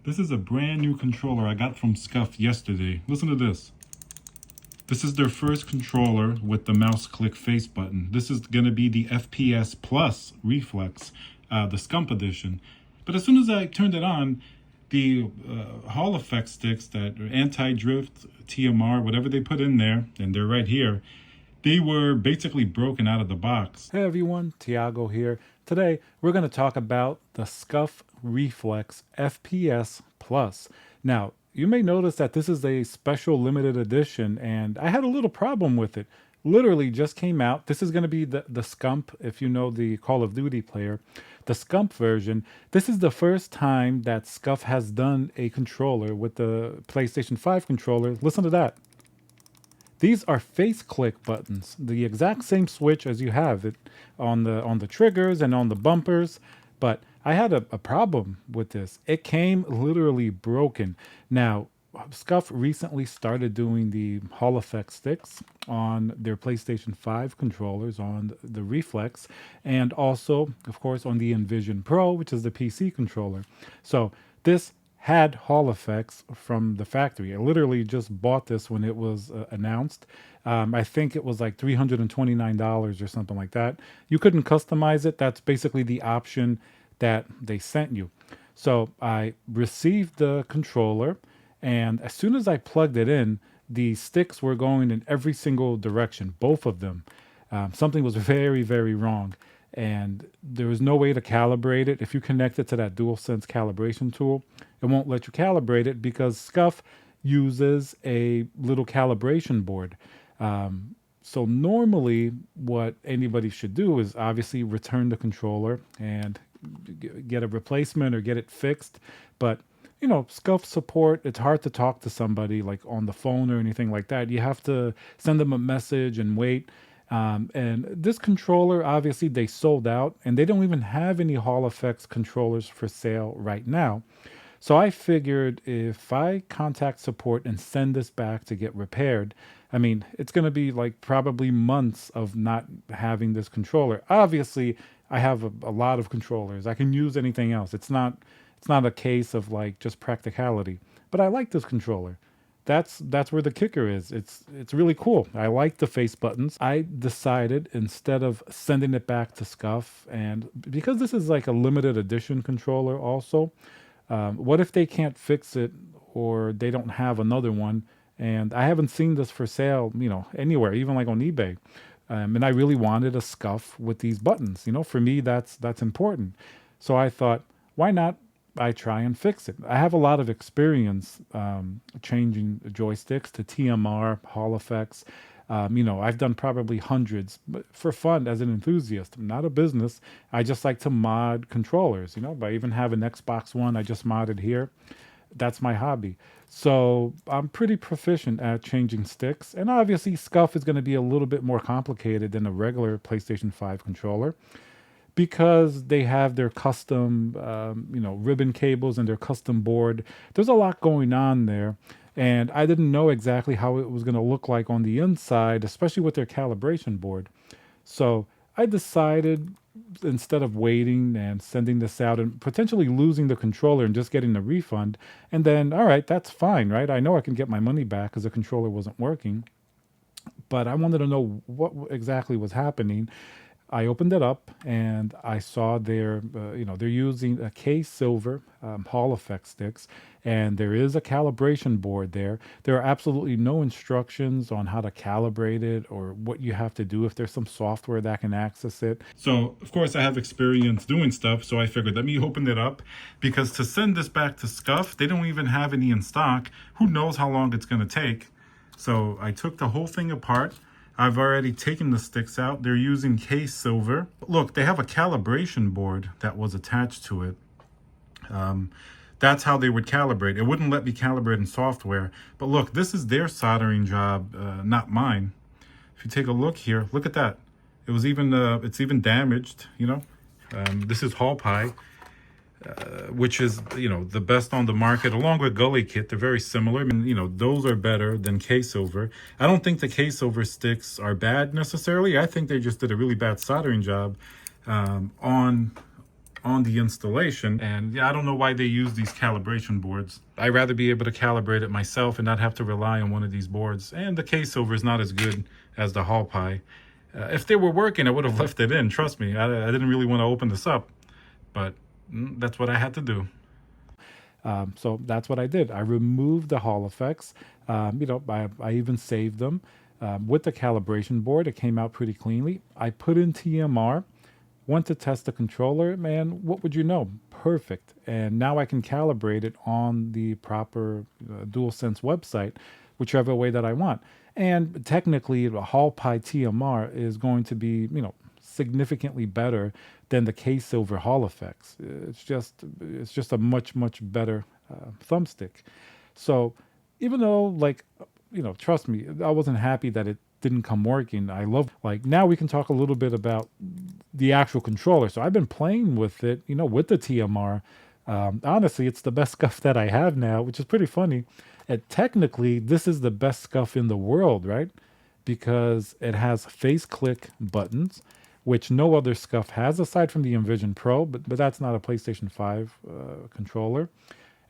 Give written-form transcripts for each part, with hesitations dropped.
This is a brand new controller I got from Scuf yesterday. Listen to this. This is their first controller with the mouse click face button. This is going to be the FPS Plus Reflex, the Scump edition. But as soon as I turned it on, the Hall effect sticks that are anti-drift, TMR, whatever they put in there, and they're right here, they were basically broken out of the box. Hey everyone, Tiago here. Today we're going to talk about the Scuf Reflex FPS Plus. Now, you may notice that this is a special limited edition and I had a little problem with it. Literally just came out. This is going to be the Scump, if you know the Call of Duty player. The Scump version. This is the first time that Scuf has done a controller with the PlayStation 5 controller. Listen to that. These are face click buttons, the exact same switch as you have it on the triggers and on the bumpers. But I had a problem with this. It came literally broken. Now, Scuf recently started doing the Hall effect sticks on their PlayStation 5 controllers on the Reflex, and also, of course, on the Envision Pro, which is the PC controller. So this had Hall effects from the factory. I literally just bought this when it was announced. I think it was like $329 or something like that. You couldn't customize it. That's basically the option that they sent you. So I received the controller, and as soon as I plugged it in, the sticks were going in every single direction, both of them. Something was very, very wrong. And there was no way to calibrate it. If you connect it to that DualSense calibration tool, it won't let you calibrate it because Scuf uses a little calibration board. So normally what anybody should do is obviously return the controller and get a replacement or get it fixed. But you know, Scuf support, it's hard to talk to somebody like on the phone or anything like that. You have to send them a message and wait. And this controller, obviously, they sold out, and they don't even have any Hall effects controllers for sale right now. So I figured if I contact support and send this back to get repaired, I mean, it's going to be like probably months of not having this controller. Obviously, I have a lot of controllers. I can use anything else. It's not a case of like just practicality. But I like this controller. That's where the kicker is. It's really cool. I like the face buttons. I decided instead of sending it back to Scuf, and because this is like a limited edition controller also, what if they can't fix it or they don't have another one? And I haven't seen this for sale, you know, anywhere, even like on eBay. And I really wanted a Scuf with these buttons. You know, for me, that's important. So I thought, why not I try and fix it. I have a lot of experience changing joysticks to TMR, Hall effects. You know, I've done probably hundreds, but for fun as an enthusiast, not a business. I just like to mod controllers, you know, I even have an Xbox One I just modded here. That's my hobby. So I'm pretty proficient at changing sticks. And obviously Scuf is going to be a little bit more complicated than a regular PlayStation 5 controller, because they have their custom, you know, ribbon cables and their custom board. There's a lot going on there. And I didn't know exactly how it was going to look like on the inside, especially with their calibration board. So I decided, instead of waiting and sending this out and potentially losing the controller and just getting the refund, and then, all right, that's fine, right? I know I can get my money back because the controller wasn't working. But I wanted to know what exactly was happening. I opened it up and I saw they're using a K-Silver Hall effect sticks, and there is a calibration board there. There are absolutely no instructions on how to calibrate it or what you have to do if there's some software that can access it. So, of course, I have experience doing stuff, so I figured let me open it up, because to send this back to Scuf, they don't even have any in stock. Who knows how long it's going to take? So I took the whole thing apart. I've already taken the sticks out. They're using K-Silver. Look, they have a calibration board that was attached to it. That's how they would calibrate. It wouldn't let me calibrate in software. But look, this is their soldering job, not mine. If you take a look here, look at that. It was even, it's even damaged, you know. This is Hall Pie, which is, you know, the best on the market, along with Gully Kit. They're very similar. I mean, you know, those are better than K-Silver. I don't think the K-Silver sticks are bad necessarily. I think they just did a really bad soldering job on on the installation. And yeah, I don't know why they use these calibration boards. I'd rather be able to calibrate it myself and not have to rely on one of these boards. And the case silver is not as good as the Hall Pie. If they were working, I would have left it in. Trust me, I didn't really want to open this up, but that's what I had to do. So that's what I did. I removed the Hall effects. I even saved them. With the calibration board, it came out pretty cleanly. I put in TMR, went to test the controller, man, what would you know? Perfect. And now I can calibrate it on the proper DualSense website, whichever way that I want. And technically, the Hall Pie TMR is going to be, significantly better than the K-Silver Hall effects. It's just a much, much better thumbstick. So even though, trust me, I wasn't happy that it didn't come working. I love, now we can talk a little bit about the actual controller. So I've been playing with it, with the TMR. Honestly, it's the best Scuf that I have now, which is pretty funny. And technically, this is the best Scuf in the world, right? Because it has face click buttons, which no other Scuf has aside from the Envision Pro, but that's not a PlayStation 5 controller.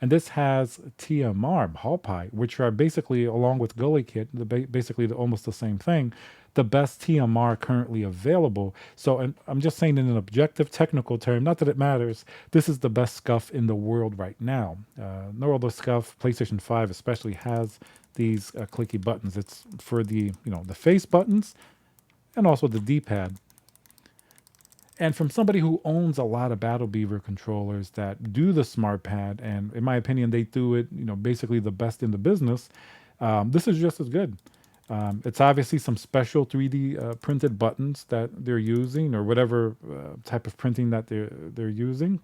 And this has TMR, Hall Pie, which are basically, along with Gully Kit, basically almost the same thing, the best TMR currently available. So, and I'm just saying in an objective technical term, not that it matters, this is the best Scuf in the world right now. No other Scuf, PlayStation 5 especially, has these clicky buttons. It's for the, the face buttons and also the D-pad. And from somebody who owns a lot of Battle Beaver controllers that do the smart pad, and in my opinion, they do it, basically the best in the business, this is just as good. It's obviously some special 3D printed buttons that they're using, or whatever type of printing that they're using,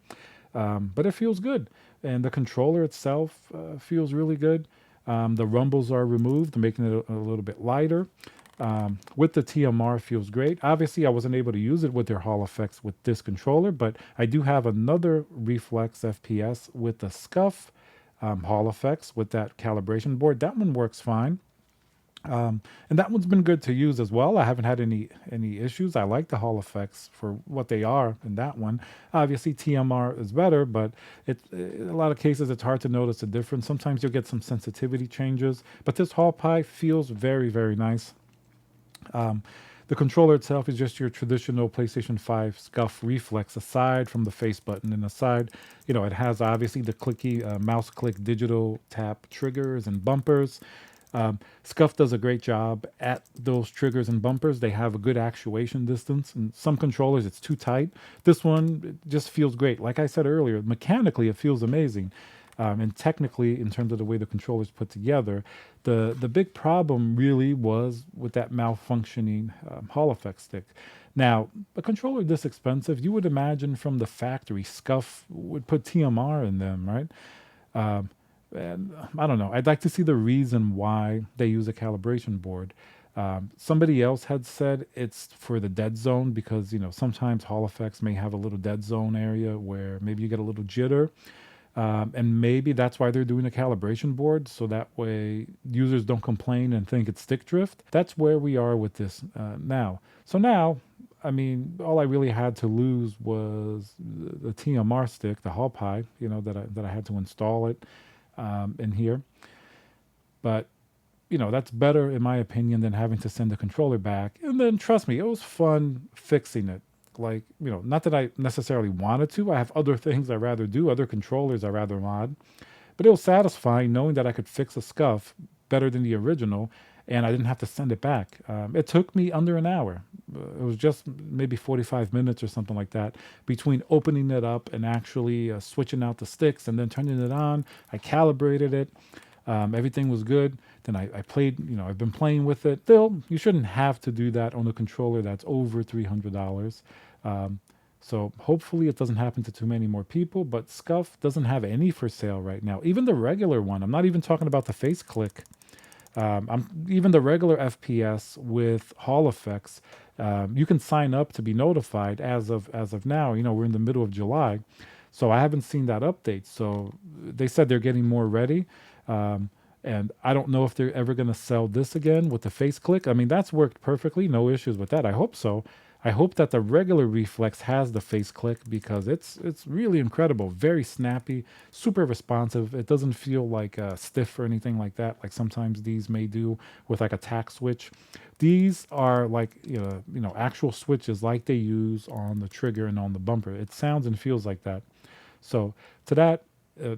but it feels good. And the controller itself feels really good. The rumbles are removed, making it a little bit lighter. With the TMR, feels great. Obviously, I wasn't able to use it with their Hall effects with this controller, but I do have another Reflex FPS with the Scuf Hall effects with that calibration board. That one works fine. And that one's been good to use as well. I haven't had any issues. I like the Hall effects for what they are in that one. Obviously, TMR is better, but in a lot of cases, it's hard to notice the difference. Sometimes you'll get some sensitivity changes, but this Hall Pie feels very, very nice. The controller itself is just your traditional PlayStation 5 Scuf Reflex, aside from the face button. And aside, it has obviously the clicky mouse click digital tap triggers and bumpers. Scuf does a great job at those triggers and bumpers. They have a good actuation distance. And some controllers, it's too tight. This one it just feels great. Like I said earlier, mechanically, it feels amazing. And technically, in terms of the way the controller is put together, the big problem really was with that malfunctioning Hall effect stick. Now, a controller this expensive, you would imagine from the factory, Scuf would put TMR in them, right? And I don't know. I'd like to see the reason why they use a calibration board. Somebody else had said it's for the dead zone because, sometimes Hall effects may have a little dead zone area where maybe you get a little jitter. And maybe that's why they're doing a calibration board, so that way users don't complain and think it's stick drift. That's where we are with this now. So now, I mean, all I really had to lose was the TMR stick, the Hall Pie, that I had to install it in here. But that's better in my opinion than having to send the controller back. And then trust me, it was fun fixing it. Not that I necessarily wanted to. I have other things I'd rather do, other controllers I'd rather mod. But it was satisfying knowing that I could fix a Scuf better than the original, and I didn't have to send it back. It took me under an hour. It was just maybe 45 minutes or something like that between opening it up and actually switching out the sticks and then turning it on. I calibrated it. Everything was good. Then I played, I've been playing with it. Still, you shouldn't have to do that on a controller that's over $300. So hopefully it doesn't happen to too many more people, but Scuf doesn't have any for sale right now. Even the regular one. I'm not even talking about the face click. Even the regular FPS with Hall effects. You can sign up to be notified as of now. We're in the middle of July. So I haven't seen that update. So they said they're getting more ready. And I don't know if they're ever going to sell this again with the face click. I mean, that's worked perfectly. No issues with that. I hope so. I hope that the regular Reflex has the face click because it's really incredible, very snappy, super responsive. It doesn't feel like stiff or anything like that, like sometimes these may do with like a tack switch. These are like actual switches like they use on the trigger and on the bumper. It sounds and feels like that. So to that,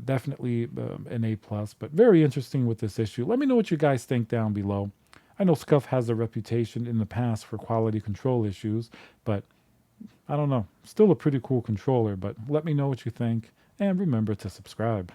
definitely an A plus, but very interesting with this issue. Let me know what you guys think down below. I know Scuf has a reputation in the past for quality control issues, but I don't know. Still a pretty cool controller, but let me know what you think, and remember to subscribe.